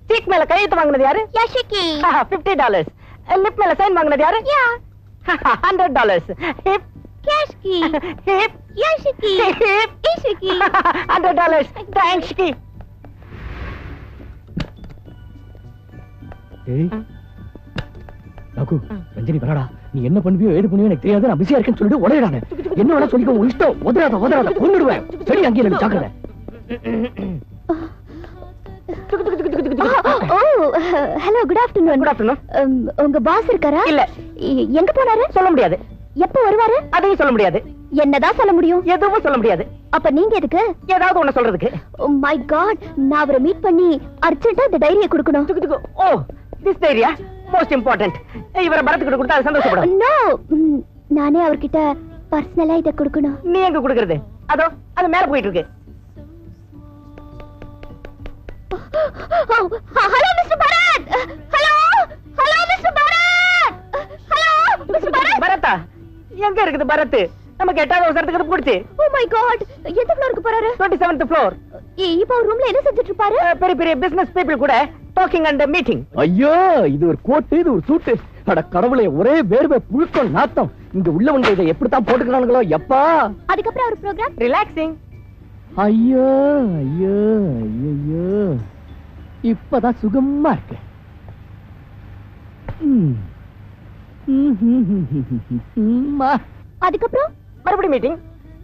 Seek மேல கையெழுத்து வாங்குனது யாரு? யாஷிகி. $50. லிப் மேல சைன் வாங்குனது யாரு? யா. $100. ஹிப் கேஷ்கி. ஹிப் யாஷிகி. ஹிப் இஷிகி. $100. தேங்க்ஸ் கி. ஏய் ராகு, ரஞ்சனி வரடா. நீ என்ன பண்ணுவியோ ஏது பண்ணுவியோ எனக்கு தெரியாது. நான் பிஸியா இருக்கேன்னு சொல்லிட்டு உடையடானே. என்ன வேணா சொல்லிக்கோ, உன் இஷ்டம். உதறாத கொன்னுடுவேன். சரி, அங்கே இருந்து ஜாக்கிரதை. Hello, good afternoon. Good afternoon. உங்க பாஸ் இருக்காரா? இல்ல. எங்க போனாரு? சொல்ல முடியாது. எப்ப வருவாரு? அதையும் சொல்ல முடியாது. என்னதான் சொல்ல முடியும்? எதுவும் சொல்ல முடியாது. அப்ப நீங்க எதுக்கு? ஏதாவது ஒண்ணு சொல்றதுக்கு. Oh my god, நான் அவரை மீட் பண்ணி அர்ஜென்ட்டா இந்த டைரியை கொடுக்கணும். ஓ, திஸ் டைரியா மோஸ்ட் இம்பார்ட்டன்ட். இவரை பரத்துக்கிட்ட கொடுத்தா அது சந்தோஷப்படும். நோ, நானே அவர்கிட்ட பர்சனலா இத கொடுக்கணும். நீ எங்க கொடுக்கறது? அதோ அது மேல போயிட்டு இருக்கு. Hello mister Bharath. Hello mister Bharath. Hello mister Bharath. பரத்தா எங்க இருக்குது? பரத் நமக்கு 8வது அவசரத்துக்கு போடுச்சு. Oh my god, எந்த ஃப்ளோருக்கு போறாரு? 27th floor. இப்போ அவர் ரூம்ல என்ன செஞ்சிட்டு இருப்பாரு? பெரிய பெரிய பிசினஸ் பீப்பிள் கூட டாக்கிங் அண்ட் மீட்டிங். ஐயோ, இது ஒரு கோட்டு, இது ஒரு சூட்டு. அட கடவுளே, ஒரே வேர்வை புழுக்கம் நாத்தம். இங்க உள்ளவங்க இதை எப்படித்தான் போட்டுக்கிறானுங்களோ எப்பா. அதுக்கப்புறம் ஒரு ப்ரோகிராம் ரிலாக்ஸிங். ஐயோ ஐயோ ஐயோ, இப்பதான் சுகமா இருக்கு. அதுக்கப்புறம் மறுபடியும் மீட்டிங்.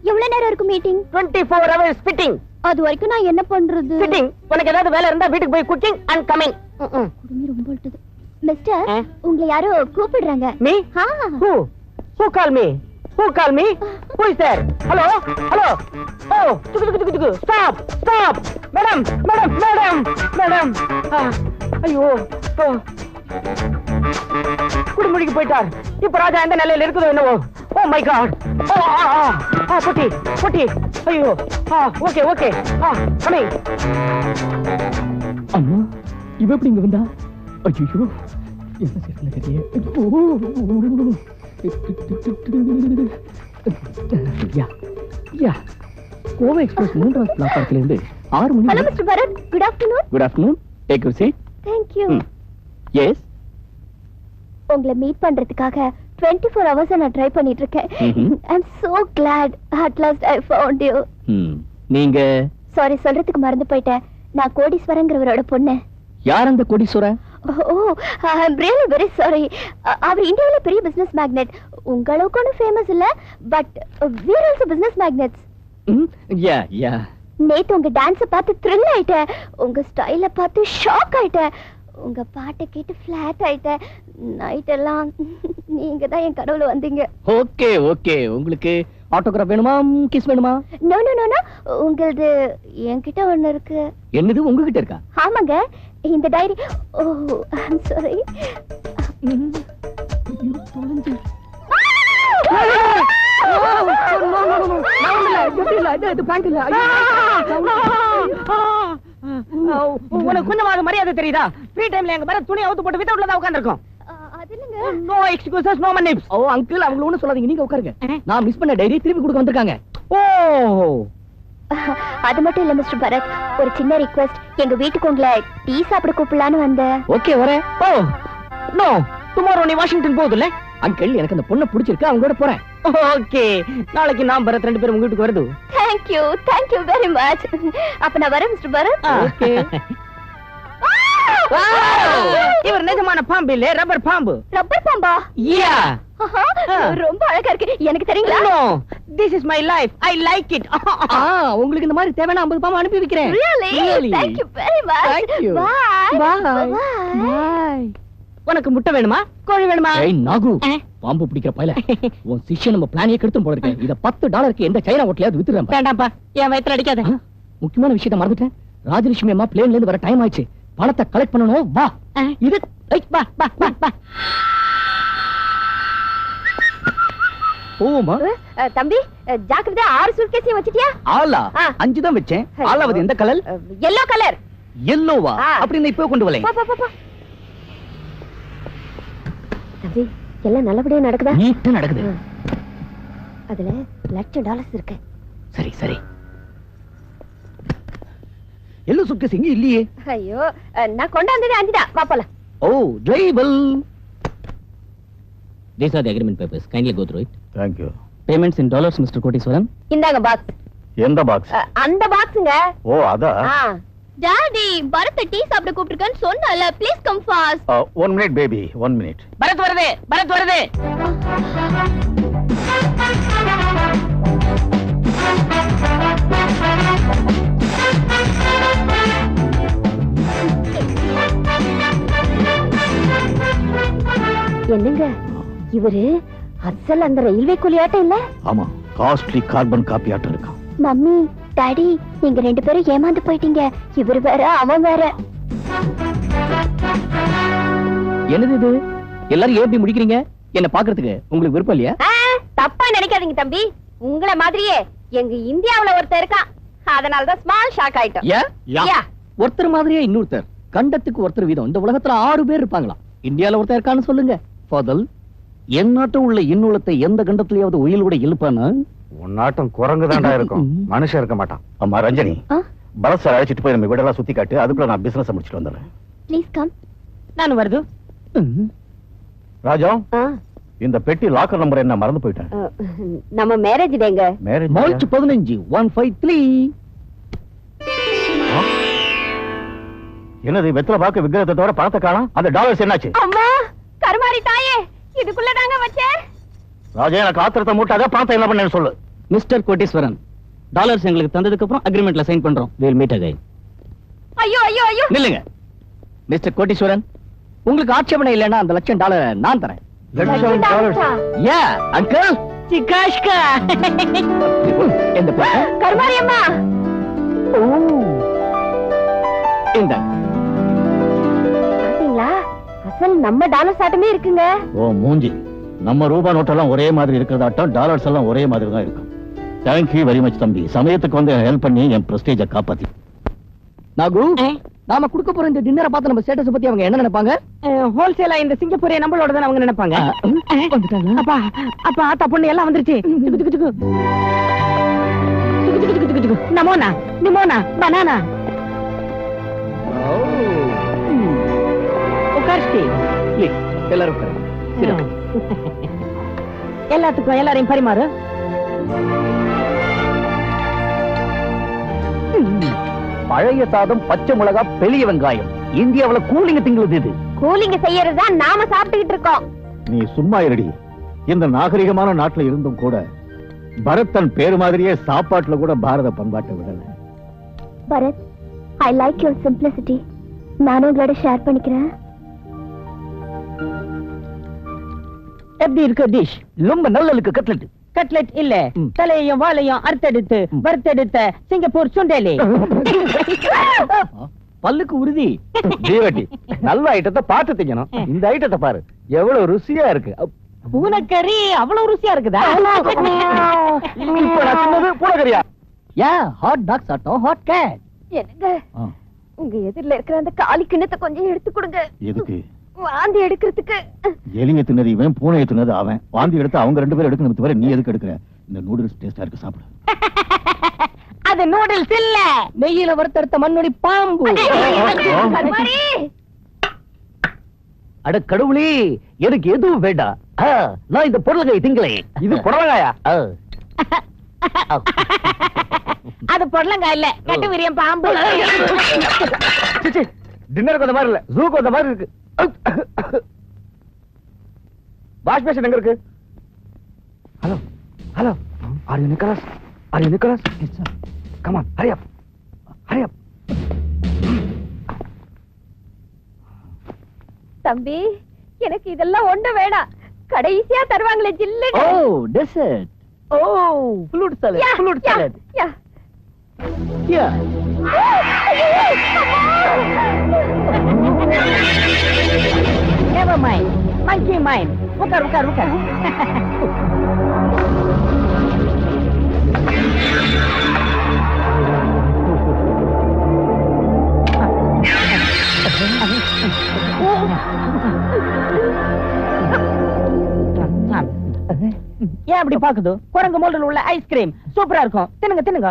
எவ்வளவு நேரம் இருக்கும் மீட்டிங்? 24 hours fitting. அது வரைக்கும் நான் என்ன பண்றது? சிட்டிங். உனக்கு ஏதாவது வேலை இருந்தா வீட்டுக்கு போய் குக்கிங் அண்ட் கமிங். குடுமி ரொம்ப விட்டது. மிஸ்டர், உங்களை யாரோ கூப்பிடுறாங்க. Me? Who call me? Who call me? Who is there? Hello? Hello? Oh, tuku. Stop. Madam. ஐயோ. குடுமுடிக்கு போயிட்டார். இப்ப ராஜா எந்த நிலையில இருக்குதோ என்னவோ. Oh my god. பொட்டி. ஐயோ. ஓகே. coming. அம்மா, இவ எப்படி இங்க வந்தா? ஐயோ, என்ன செய்யறது தெரியல. யா கோவை எக்ஸ்பிரஸ் 3வது பிளாட்ஃபார்ம்ல இருந்து 6 மணி. Hello mister Bharath, good afternoon. Good afternoon. Take you seat. Thank you. Yes, உங்களை மீட் பண்றதுக்காக 24 hours நான் ட்ரை பண்ணிட்டு இருக்கேன். I'm so glad at last I found you. நீங்க? சாரி, சொல்றதுக்கு மறந்து போயிட்டேன். நான் கோடீஸ்வரங்கிறவரோட பொண்ணு. யார் அந்த கோடீஸ்வர? I'm really very sorry. அவர் இந்தியாவில பெரிய பிசினஸ் மேக்னெட். உங்களுக்கு ஒன்றும் ஃபேமஸ் இல்ல, but we are also business magnets. யா. நேத்து உங்க டான்ஸ பார்த்து த்ரில் ஆயிட்டேன். உங்க ஸ்டைல பார்த்து ஷாக் ஆயிட்டேன். உங்க பாட்டை கேட்டு ஃபிளாட் ஆயிட்டேன். நைட் எல்லாம் நீங்க தான் என் கடவுள வந்தீங்க. ஓகே. உங்களுக்கு ஆட்டோகிராஃப் வேணுமா, கிஸ் வேணுமா? நோ, உங்களது என்கிட்ட ஒண்ணு இருக்கு. என்னது உங்ககிட்ட இருக்கா? ஆமாங்க, இந்த diary. O, I am sorry. உனக்கு கொஞ்சமாவது மரியாதை தெரியுதா? ஃப்ரீ டைம்ல எங்க பரத் துணி அவுத்து போட்டு வித்த உள்ளதா உட்கார்ந்திருக்கோம். அது இல்லங்க. நோ எக்ஸ்கியூசஸ், நோ மனிப்ஸ். ஓ அங்கிள், அவங்கள ஒண்ணும் சொல்லாதீங்க, நீங்க உட்காருங்க. நான் மிஸ் பண்ண டைரி திருப்பி கொடுக்க வந்திருக்காங்க. ஓ, அது மட்டும் இல்ல மிஸ்டர் பரத், ஒரு சின்ன ரிக்வெஸ்ட். எங்க வீட்டுக்கு உங்களை டீ சாப்பிட கூப்பிடலான்னு வந்தேன். ஓகே, வரேன். ஓ நோ, டுமாரோ நீ வாஷிங்டன் போகுதுல்ல? அங்கிள், எனக்கு அந்த பொண்ணை பிடிச்சிருக்கு, அவங்களோட போறேன். ஓகே, நாளைக்கு நான் பரத் 2 பேரும் உங்க வீட்டுக்கு வருது. Thank you very much. அப்ப நான் வரேன் மிஸ்டர் பரத். ஓகே. இவர் நிஜமான பாம்பு இல்ல, ரப்பர் பாம்பு. ரப்பர் பாம்பா? யா. ரொம்ப அழகா இருக்கு. எனக்கு தெரியுங்களா? No, this is my life. I like it. உங்களுக்கு இந்த மாதிரி தேவையான 50 பாம்பு அனுப்பி வைக்கிறேன். Really? Thank you very much. Thank you. Bye. உனக்கு முட்டை வேணுமா, கோழி வேணுமா? ஏய் நாகு, பாம்பு பிடிக்கிற பயல, உன் சிஷ்யன் நம்ம பிளானியே கெடுத்து போல இருக்கேன். இத $10 எந்த சைனா ஹோட்டலையாவது வித்துறேன். வேண்டாம்ப்பா, என் வயித்துல அடிக்காத. முக்கியமான விஷயத்தை மறந்துட்டேன். ராஜலட்சுமி அம்மா பிளேன்ல இருந்து வர டைம் ஆயிடுச்சு. பணத்தை கலெக்ட் பண்ணணும். வா. இது வா. போமா. தம்பி, ஜாக்கிரதை. 6 சூட்கேஸையும் வச்சிட்டியா? ஆலா 5 தான் வச்சேன். ஆலாவது எந்த கலர்? yellow colour. yellowவா? அப்படி இப்போ கொண்டு வரேன். போ. தம்பி, எல்லாம் நல்லபடியா நடக்குதா? நீட்டா நடக்குது. அதுல $1,00,000 இருக்கு. சரி. எல்லோ சுட்கேஸ் எங்க இல்லையே. ஐயோ நான் கொண்டாந்ததே 5 தான். வா போலாம். ஓ டிரைவல். These are the agreement papers. Kindly go through it. Thank you. Payments in dollars, Mr. Koteswaran. இந்தாங்க பாக்ஸ். எந்த பாக்ஸ்? அந்த பாக்ஸ்ங்க. ஓ அதா. டாடி பரத் டீ சாப்பிட கூப்பிட்டுருக்கேன்னு சொன்னல. Please come fast. 1 minute baby, 1 minute. Bharat வருது, பரத் வருது. என்னங்க இவரு அசல் அந்த ரயில்வே கூலியாட்டம் இல்ல? ஆமா, காஸ்ட்லி கார்பன் காப்பி ஆட்டம் இருக்கா. மம்மி டாடி நீங்க 2 பேரும் ஏமாந்து போயிட்டீங்க. இவர் வேற அவன் வேற. என்னது இது? எல்லாரும் ஏன் இப்படி முடிக்கிறீங்க? என்ன பாக்குறதுக்கு உங்களுக்கு விருப்பம் இல்லையா? தப்பா நினைக்காதீங்க தம்பி. உங்களை மாதிரியே எங்க இந்தியாவுல ஒருத்தர் இருக்கான். அதனால தான் ஸ்மால் ஷாக் ஆயிட்டோம். ஏன்? ஒருத்தர் மாதிரியே இன்னொருத்தர், கண்டத்துக்கு ஒருத்தர் வீதம். இந்த உலகத்துல 6 பேர் இருப்பாங்களா? இந்தியால ஒருத்தர் இருக்கான்னு சொல்லுங்க. ஃபாதல், என் நாட்டம் உள்ள இன்னுலத்தை எந்த கண்டத்திலேயாவது உயிலோட இழுப்பானா? உன் நாட்டம் குரங்குதான்டா இருக்கும், மனுஷன் இருக்க மாட்டான். அம்மா ரஞ்சனி, பரத் சார் அழைச்சிட்டு போய் நம்ம வீடெல்லாம் சுத்தி காட்டு. அதுக்குள்ள நான் பிசினஸ் முடிச்சிட்டு வந்துடுறேன். Please come. நான் வருது. ராஜா, இந்த பெட்டி லாக்கர் நம்பர் என்ன மறந்து போயிட்டேன். நம்ம மேரேஜ் டேங்க. Marriage March 15 153. என்னது வெத்தலை பாக்க விக்கிரகத்தை தவிர பணத்தை காணோம். அந்த டாலர்ஸ் என்னாச்சு? அம்மா கருமாரி தாயே, இதுக்குள்ள தாங்க வச்சேன். ராஜா, எனக்கு ஆத்திரத்தை மூட்டாத. பணத்தை என்ன பண்ணேன்னு சொல்லு. மிஸ்டர் கோட்டீஸ்வரன், டாலர்ஸ் எங்களுக்கு தந்ததுக்கு அப்புறம் அக்ரிமெண்ட்ல சைன் பண்றோம். We'll meet again. ஐயோ ஐயோ ஐயோ. நில்லுங்க மிஸ்டர் கோட்டீஸ்வரன், உங்களுக்கு ஆட்சேபனை இல்லைன்னா அந்த $1,00,000 நான் தரேன். யா அங்கிள் சிக்காஷ்கா. இந்த பக்கம். கருமாரி அம்மா. ஓ இந்த பாத்தீங்களா, அசல் நம்ம டாலர் சாட்டமே இருக்குங்க. ஓ மூஞ்சி, நம்ம ரூபா நோட்டெல்லாம் ஒரே மாதிரி இருக்கிறதாட்டம் டாலர்ஸ் எல்லாம் ஒரே மாதிரி தான் இருக்கும். தேங்க்யூ வெரி மச் தம்பி, சமயத்துக்கு வந்து ஹெல்ப் பண்ணி என் பிரஸ்டேஜை காப்பாத்தி. நாகு, நாம குடுக்க போற இந்த டின்னரை பார்த்து நம்ம ஸ்டேட்டஸ் பத்தி அவங்க என்ன நினைப்பாங்க? ஹோல்சேலா இந்த சிங்கப்பூரே நம்மளோட தான் அவங்க நினைப்பாங்க. அப்பா அப்பா ஆத்தா பொண்ணு எல்லாம் வந்துருச்சு. நமோனா நிமோனா பனானா. உட்கார்ச்சி. ப்ளீஸ் எல்லாரும் உட்காருங்க. Sit down. எல்லாத்துக்கும் எல்லாரையும் பரிமாறு. பழைய சாதம், பச்சை மிளகா, பெரிய வெங்காயம். இந்தியாவுல கூலிங்க திங்குது இது. கூலிங்க செய்யறதா நாம சாப்பிட்டுக்கிட்டு இருக்கோம். நீ சும்மா இருடி. இந்த நாகரிகமான நாட்டுல இருந்தும் கூட பரத் தன் பேரு மாதிரியே சாப்பாட்டுல கூட பாரத பண்பாட்டை விடல. Bharat, I like your simplicity. நானும் உங்களோட ஷேர் பண்ணிக்கிறேன். எப்படி இருக்கு டிஷ்? ரொம்ப நல்ல இருக்கு. கட்லெட் கட்லெட் இல்ல, தலையையும் வாழையும் அறுத்தெடுத்து வறுத்தெடுத்த சிங்கப்பூர் சுண்டேலி. பல்லுக்கு உறுதி. தீவட்டி, நல்ல ஐட்டத்தை பார்த்து திங்கணும். இந்த ஐட்டத்தை பாரு, எவ்வளவு ருசியா இருக்கு. பூனைக்கறி அவ்வளவு ருசியா இருக்குதா? இப்ப நான் சொன்னது பூனைக்கறியா? ஹாட் டாக் சாட்டம், ஹாட் கேட். என்னங்க, உங்க எதிரில இருக்கிற அந்த காலி கிண்ணத்தை கொஞ்சம் எடுத்து கொடுங்க. எதுக்கு? வாந்தி எடுக்கிறதுக்கு. எலிங்க தின்னது இவன், பூனையை தின்னது அவன். வாந்தி எடுத்து அவங்க 2 பேரும் எடுக்கணும் தவிர நீ எதுக்கு எடுக்கிற? இந்த நூடுல்ஸ் டேஸ்டா இருக்கு, சாப்பிடு. அது நூடுல்ஸ் இல்ல, நெய்யில வறுத்தெடுத்த மண்ணொடி பாம்பு. கருமாரி. அட கடவுளே, எனக்கு எதுவும் வேண்டாம். நான் இந்த பொருளை திங்களே. இது புடலங்காயா? அது பொடலங்காய் இல்ல, கட்டு விரியம் பாம்பு. டின்னருக்கு வந்த மாதிரி இல்ல, ஜூக்கு வந்த மாதிரி இருக்கு. வாஷ் பேஷன் எங்க இருக்கு? Hello hello, are you Nicholas? Are you Nicholas? Yes sir. Come on, hurry up, hurry up. தம்பி, எனக்கு இதெல்லாம் ஒண்ணு வேணாம். கடைசியா தருவாங்களே ஜில்லு. Oh dessert. Oh fruit salad, fruit salad. Yeah Never mind, monkey mind. உட்கார் உட்கார் உட்கார். ஏன் அப்படி பாக்குது? குரங்கு மோல்ல உள்ள ஐஸ்கிரீம் சூப்பரா இருக்கும். தின்னுங்க தின்னுங்க.